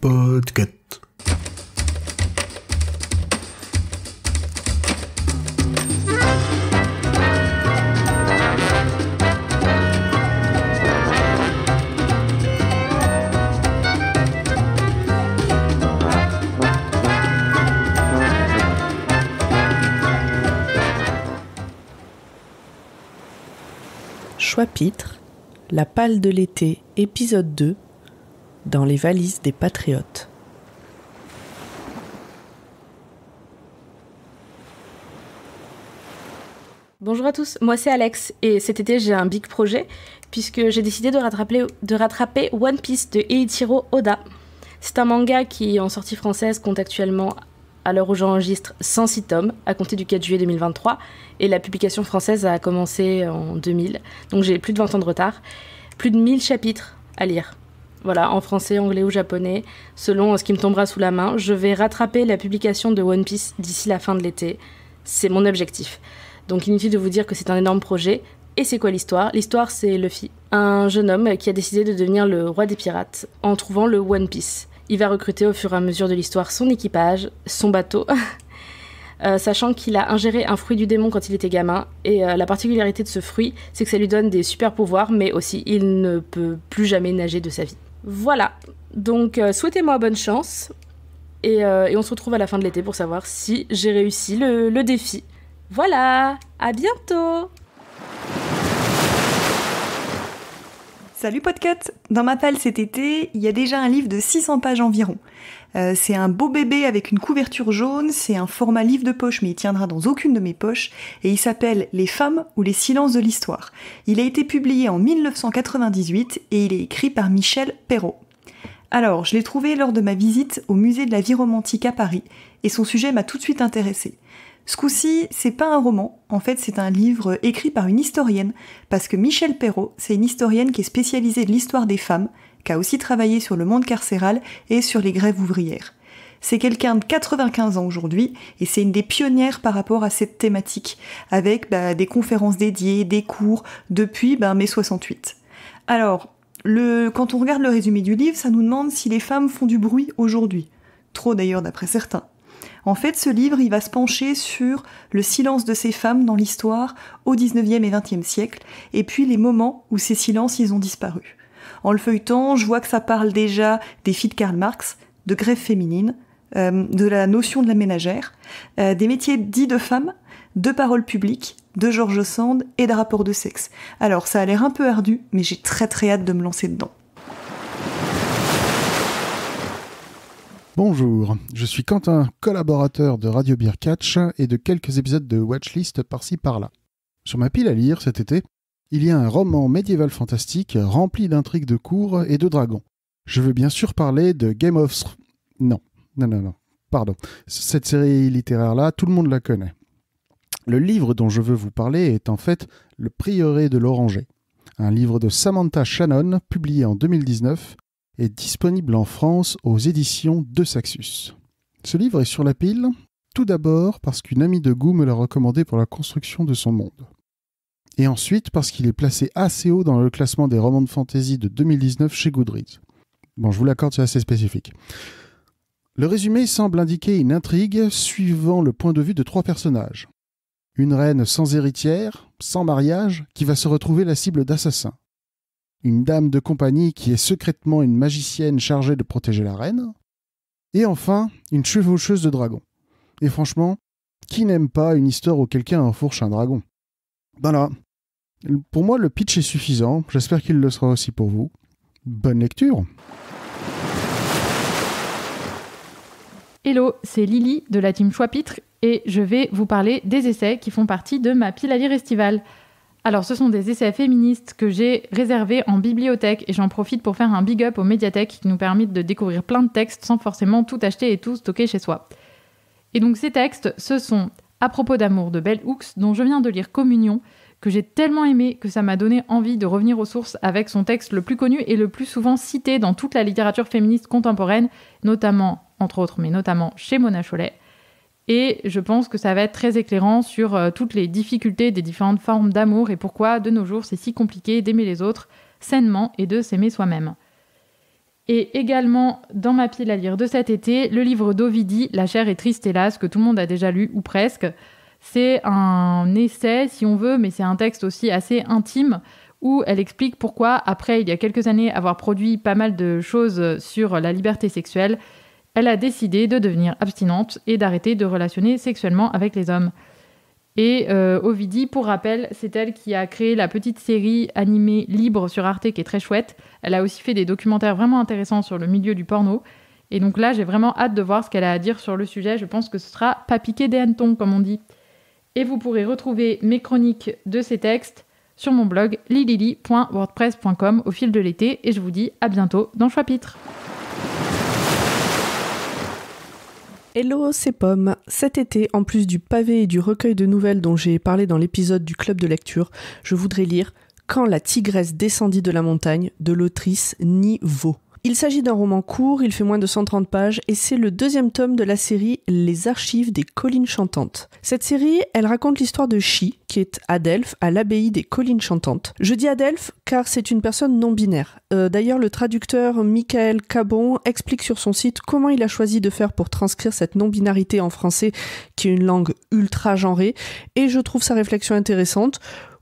Podcast. Choix-pitre, La Palle de l'été, épisode 2, dans les valises des patriotes. Bonjour à tous, moi c'est Alex et cet été j'ai un big projet puisque j'ai décidé de rattraper One Piece de Eiichiro Oda. C'est un manga qui en sortie française compte actuellement, à l'heure où j'enregistre, 106 tomes à compter du 4 juillet 2023 et la publication française a commencé en 2000, donc j'ai plus de 20 ans de retard. Plus de 1000 chapitres à lire. Voilà, en français, anglais ou japonais, selon ce qui me tombera sous la main. Je vais rattraper la publication de One Piece d'ici la fin de l'été. C'est mon objectif. Donc inutile de vous dire que c'est un énorme projet. Et c'est quoi l'histoire ? L'histoire, c'est Luffy, un jeune homme qui a décidé de devenir le roi des pirates en trouvant le One Piece. Il va recruter au fur et à mesure de l'histoire son équipage, son bateau, sachant qu'il a ingéré un fruit du démon quand il était gamin. Et la particularité de ce fruit, c'est que ça lui donne des super pouvoirs, mais aussi il ne peut plus jamais nager de sa vie. Voilà, donc souhaitez-moi bonne chance. Et on se retrouve à la fin de l'été pour savoir si j'ai réussi le défi. Voilà, à bientôt. Salut Podcut. Dans ma palle cet été, il y a déjà un livre de 600 pages environ. C'est un beau bébé avec une couverture jaune, c'est un format livre de poche mais il tiendra dans aucune de mes poches et il s'appelle Les femmes ou les silences de l'histoire. Il a été publié en 1998 et il est écrit par Michel Perrault. Alors, je l'ai trouvé lors de ma visite au musée de la vie romantique à Paris et son sujet m'a tout de suite intéressée. Ce coup-ci, c'est pas un roman, en fait c'est un livre écrit par une historienne, parce que Michel Perrault, c'est une historienne qui est spécialisée de l'histoire des femmes, qui a aussi travaillé sur le monde carcéral et sur les grèves ouvrières. C'est quelqu'un de 95 ans aujourd'hui, et c'est une des pionnières par rapport à cette thématique, avec des conférences dédiées, des cours, depuis mai 68. Alors, quand on regarde le résumé du livre, ça nous demande si les femmes font du bruit aujourd'hui. Trop d'ailleurs d'après certains. En fait, ce livre, il va se pencher sur le silence de ces femmes dans l'histoire au 19e et 20e siècle, et puis les moments où ces silences, ils ont disparu. En le feuilletant, je vois que ça parle déjà des filles de Karl Marx, de grève féminine, de la notion de la ménagère, des métiers dits de femmes, de parole publique, de George Sand et de rapports de sexe. Alors, ça a l'air un peu ardu, mais j'ai très très hâte de me lancer dedans. Bonjour, je suis Quentin, collaborateur de Radio Beer Catch et de quelques épisodes de Watchlist par-ci par-là. Sur ma pile à lire cet été, il y a un roman médiéval fantastique rempli d'intrigues de cour et de dragons. Je veux bien sûr parler de Game of Thrones. Non, pardon. Cette série littéraire-là, tout le monde la connaît. Le livre dont je veux vous parler est en fait Le Prieuré de l'Oranger, un livre de Samantha Shannon, publié en 2019, est disponible en France aux éditions de Saxus. Ce livre est sur la pile, tout d'abord parce qu'une amie de goût me l'a recommandé pour la construction de son monde. Et ensuite parce qu'il est placé assez haut dans le classement des romans de fantasy de 2019 chez Goodreads. Bon, je vous l'accorde, c'est assez spécifique. Le résumé semble indiquer une intrigue suivant le point de vue de 3 personnages. Une reine sans héritière, sans mariage, qui va se retrouver la cible d'assassins. Une dame de compagnie qui est secrètement une magicienne chargée de protéger la reine, et enfin, une chevaucheuse de dragons. Et franchement, qui n'aime pas une histoire où quelqu'un enfourche un dragon ? Voilà. Pour moi, le pitch est suffisant, j'espère qu'il le sera aussi pour vous. Bonne lecture ! Hello, c'est Lily de la team Choix-pitre, et je vais vous parler des essais qui font partie de ma pile à lire estivale. Alors, ce sont des essais féministes que j'ai réservés en bibliothèque et j'en profite pour faire un big up aux médiathèques qui nous permettent de découvrir plein de textes sans forcément tout acheter et tout stocker chez soi. Et donc, ces textes, ce sont À propos d'amour de Bell Hooks, dont je viens de lire Communion, que j'ai tellement aimé que ça m'a donné envie de revenir aux sources avec son texte le plus connu et le plus souvent cité dans toute la littérature féministe contemporaine, notamment, entre autres, mais notamment chez Mona Chollet. Et je pense que ça va être très éclairant sur toutes les difficultés des différentes formes d'amour et pourquoi, de nos jours, c'est si compliqué d'aimer les autres sainement et de s'aimer soi-même. Et également, dans ma pile à lire de cet été, le livre d'Ovidie, La chair est triste hélas, que tout le monde a déjà lu, ou presque. C'est un essai, si on veut, mais c'est un texte aussi assez intime, où elle explique pourquoi, après, il y a quelques années, avoir produit pas mal de choses sur la liberté sexuelle, elle a décidé de devenir abstinente et d'arrêter de relationner sexuellement avec les hommes. Et Ovidie, pour rappel, c'est elle qui a créé la petite série animée Libre sur Arte qui est très chouette. Elle a aussi fait des documentaires vraiment intéressants sur le milieu du porno. Et donc là, j'ai vraiment hâte de voir ce qu'elle a à dire sur le sujet. Je pense que ce sera pas piqué des hannetons, comme on dit. Et vous pourrez retrouver mes chroniques de ces textes sur mon blog lilili.wordpress.com au fil de l'été. Et je vous dis à bientôt dans Chapitre. Hello, c'est Pomme. Cet été, en plus du pavé et du recueil de nouvelles dont j'ai parlé dans l'épisode du club de lecture, je voudrais lire « Quand la tigresse descendit de la montagne » de l'autrice Nhi Vo. Il s'agit d'un roman court, il fait moins de 130 pages et c'est le 2e tome de la série Les Archives des Collines Chantantes. Cette série, elle raconte l'histoire de Chi, qui est à Delphes, à l'abbaye des Collines Chantantes. Je dis à Delphes car c'est une personne non-binaire. D'ailleurs, le traducteur Michael Cabon explique sur son site comment il a choisi de faire pour transcrire cette non-binarité en français, qui est une langue ultra genrée, et je trouve sa réflexion intéressante.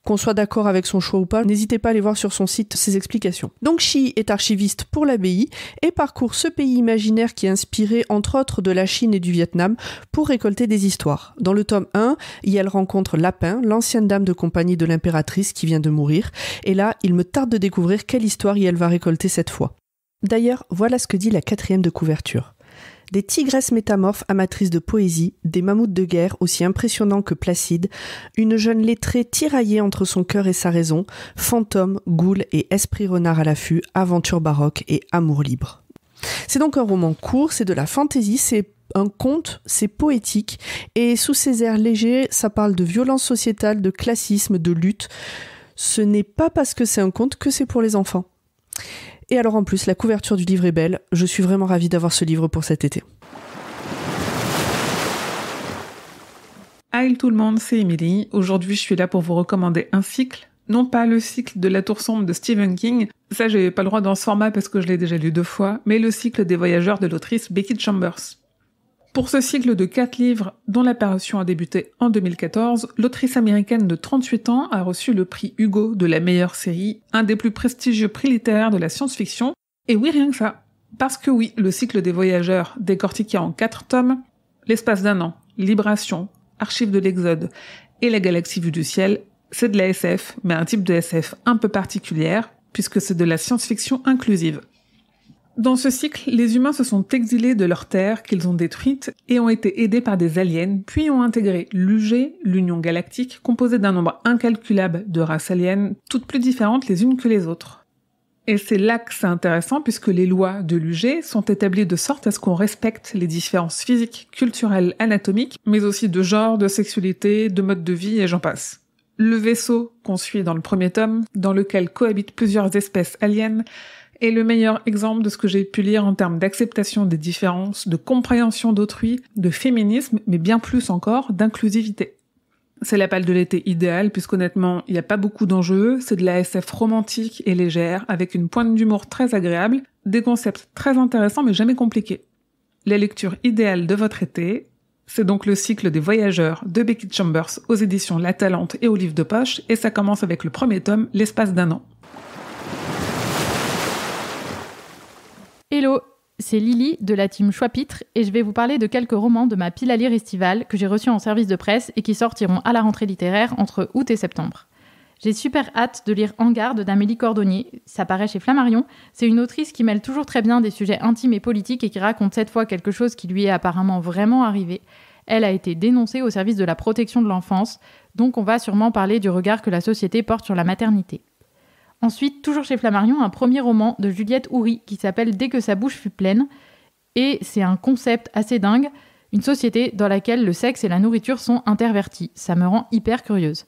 Qu'on soit d'accord avec son choix ou pas, n'hésitez pas à aller voir sur son site ses explications. Donc Chi est archiviste pour l'abbaye et parcourt ce pays imaginaire qui est inspiré entre autres de la Chine et du Vietnam pour récolter des histoires. Dans le tome 1, elle rencontre Lapin, l'ancienne dame de compagnie de l'impératrice qui vient de mourir, et là, il me tarde de découvrir quelle histoire elle va récolter cette fois. D'ailleurs, voilà ce que dit la 4e de couverture. Des tigresses métamorphes amatrices de poésie, des mammouths de guerre aussi impressionnants que placides, une jeune lettrée tiraillée entre son cœur et sa raison, fantôme, goule et esprit renard à l'affût, aventure baroque et amour libre. C'est donc un roman court, c'est de la fantaisie, c'est un conte, c'est poétique, et sous ses airs légers, ça parle de violence sociétale, de classisme, de lutte. Ce n'est pas parce que c'est un conte que c'est pour les enfants. Et alors en plus, la couverture du livre est belle. Je suis vraiment ravie d'avoir ce livre pour cet été. Hi tout le monde, c'est Émilie. Aujourd'hui, je suis là pour vous recommander un cycle. Non pas le cycle de La Tour Sombre de Stephen King. Ça, j'ai pas le droit dans ce format parce que je l'ai déjà lu 2 fois. Mais le cycle des voyageurs de l'autrice Becky Chambers. Pour ce cycle de 4 livres, dont la parution a débuté en 2014, l'autrice américaine de 38 ans a reçu le prix Hugo de la meilleure série, un des plus prestigieux prix littéraires de la science-fiction. Et oui, rien que ça. Parce que oui, le cycle des voyageurs, décortiqué en 4 tomes, L'espace d'un an, Libération, Archives de l'Exode et La galaxie vue du ciel, c'est de la SF, mais un type de SF un peu particulière, puisque c'est de la science-fiction inclusive. Dans ce cycle, les humains se sont exilés de leur terre qu'ils ont détruite et ont été aidés par des aliens, puis ont intégré l'UG, l'Union Galactique, composée d'un nombre incalculable de races aliens, toutes plus différentes les unes que les autres. Et c'est là que c'est intéressant puisque les lois de l'UG sont établies de sorte à ce qu'on respecte les différences physiques, culturelles, anatomiques, mais aussi de genre, de sexualité, de mode de vie et j'en passe. Le vaisseau qu'on suit dans le premier tome, dans lequel cohabitent plusieurs espèces aliens, est le meilleur exemple de ce que j'ai pu lire en termes d'acceptation des différences, de compréhension d'autrui, de féminisme, mais bien plus encore d'inclusivité. C'est la palle de l'été idéale, puisqu'honnêtement, il n'y a pas beaucoup d'enjeux, c'est de la SF romantique et légère, avec une pointe d'humour très agréable, des concepts très intéressants mais jamais compliqués. La lecture idéale de votre été, c'est donc le cycle des voyageurs de Becky Chambers aux éditions La Talente et au livre de poche, et ça commence avec le premier tome, L'espace d'un an. Hello, c'est Lily de la team Chapitre et je vais vous parler de quelques romans de ma pile à lire estivale que j'ai reçus en service de presse et qui sortiront à la rentrée littéraire entre août et septembre. J'ai super hâte de lire En garde d'Amélie Cordonnier, ça paraît chez Flammarion. C'est une autrice qui mêle toujours très bien des sujets intimes et politiques et qui raconte cette fois quelque chose qui lui est apparemment vraiment arrivé. Elle a été dénoncée au service de la protection de l'enfance, donc on va sûrement parler du regard que la société porte sur la maternité. Ensuite, toujours chez Flammarion, un premier roman de Juliette Houry qui s'appelle Dès que sa bouche fut pleine. Et c'est un concept assez dingue, une société dans laquelle le sexe et la nourriture sont intervertis. Ça me rend hyper curieuse.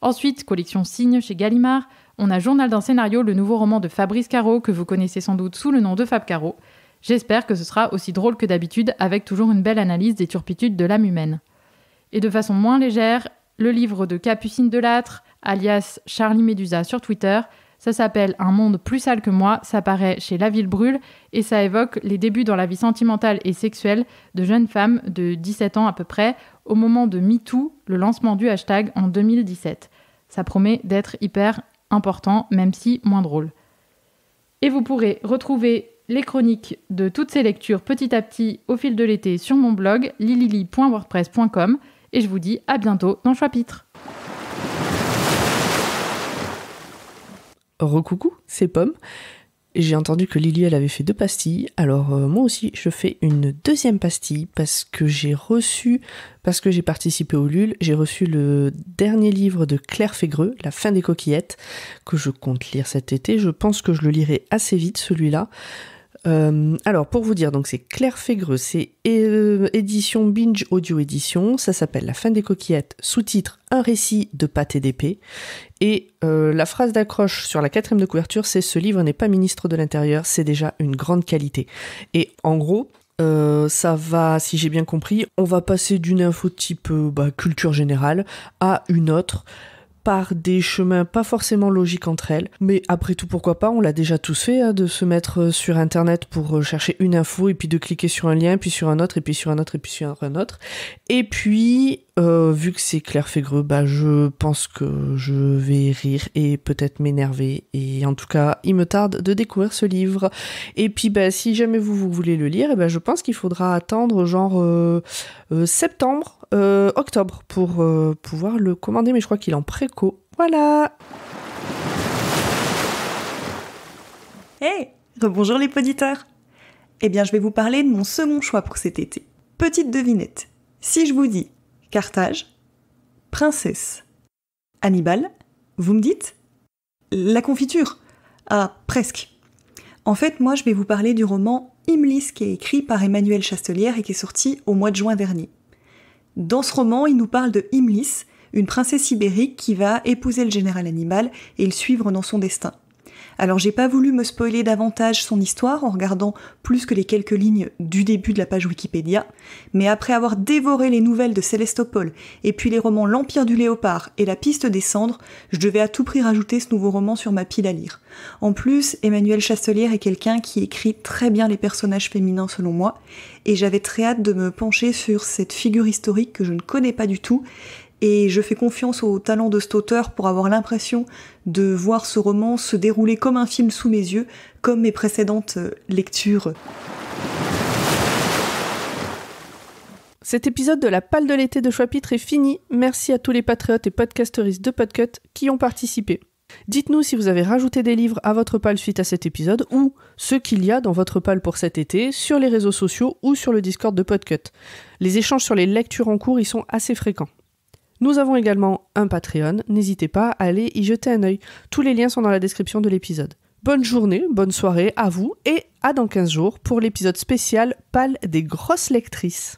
Ensuite, collection Signe chez Gallimard, on a Journal d'un scénario, le nouveau roman de Fabrice Caro que vous connaissez sans doute sous le nom de Fab Caro. J'espère que ce sera aussi drôle que d'habitude, avec toujours une belle analyse des turpitudes de l'âme humaine. Et de façon moins légère, le livre de Capucine Delattre, alias Charlie Médusa sur Twitter, Ça s'appelle Un monde plus sale que moi, ça paraît chez La Ville Brûle et ça évoque les débuts dans la vie sentimentale et sexuelle de jeunes femmes de 17 ans à peu près au moment de MeToo, le lancement du hashtag en 2017. Ça promet d'être hyper important, même si moins drôle. Et vous pourrez retrouver les chroniques de toutes ces lectures petit à petit au fil de l'été sur mon blog lilili.wordpress.com et je vous dis à bientôt dans Choix-Pitre. Recoucou, c'est Pomme. J'ai entendu que Lily, elle avait fait 2 pastilles, alors moi aussi je fais une 2e pastille parce que j'ai participé au LUL, j'ai reçu le dernier livre de Claire Fégreux, La fin des coquillettes, que je compte lire cet été. Je pense que je le lirai assez vite celui-là. Alors pour vous dire, donc c'est Claire Fégreux, c'est édition Binge Audio Édition, ça s'appelle La fin des coquillettes, sous-titre Un récit de pâte et d'épée, et la phrase d'accroche sur la 4e de couverture, c'est « Ce livre n'est pas ministre de l'Intérieur, c'est déjà une grande qualité ». Et en gros, ça va, si j'ai bien compris, on va passer d'une info type culture générale à une autre, par des chemins pas forcément logiques entre elles, mais après tout pourquoi pas, on l'a déjà tous fait, de se mettre sur internet pour chercher une info et puis de cliquer sur un lien, puis sur un autre, et puis sur un autre, et puis sur un autre. Et puis, vu que c'est Claire Fégreux, je pense que je vais rire et peut-être m'énerver, et en tout cas, il me tarde de découvrir ce livre. Et puis, si jamais vous voulez le lire, je pense qu'il faudra attendre genre septembre, octobre pour pouvoir le commander, mais je crois qu'il est en préco. Voilà. Hey, rebonjour les poditeurs. Eh bien, je vais vous parler de mon second choix pour cet été. Petite devinette. Si je vous dis Carthage, princesse, Hannibal, vous me dites la confiture. Ah, presque. En fait, moi, je vais vous parler du roman Imlis qui est écrit par Emmanuel Chastelière et qui est sorti au mois de juin dernier. Dans ce roman, il nous parle de Imlis, une princesse ibérique qui va épouser le général Hannibal et le suivre dans son destin. Alors j'ai pas voulu me spoiler davantage son histoire en regardant plus que les quelques lignes du début de la page Wikipédia, mais après avoir dévoré les nouvelles de Sélestopol et puis les romans L'Empire du Léopard et La Piste des Cendres, je devais à tout prix rajouter ce nouveau roman sur ma pile à lire. En plus, Emmanuel Chastelière est quelqu'un qui écrit très bien les personnages féminins selon moi, et j'avais très hâte de me pencher sur cette figure historique que je ne connais pas du tout, et je fais confiance au talent de cet auteur pour avoir l'impression de voir ce roman se dérouler comme un film sous mes yeux, comme mes précédentes lectures. Cet épisode de la Palle de l'été de Choix-Pitre est fini. Merci à tous les patriotes et podcasteristes de Podcut qui ont participé. Dites-nous si vous avez rajouté des livres à votre palle suite à cet épisode ou ce qu'il y a dans votre palle pour cet été sur les réseaux sociaux ou sur le Discord de Podcut. Les échanges sur les lectures en cours y sont assez fréquents. Nous avons également un Patreon, n'hésitez pas à aller y jeter un œil. Tous les liens sont dans la description de l'épisode. Bonne journée, bonne soirée à vous et à dans 15 jours pour l'épisode spécial Palle des grosses lectrices.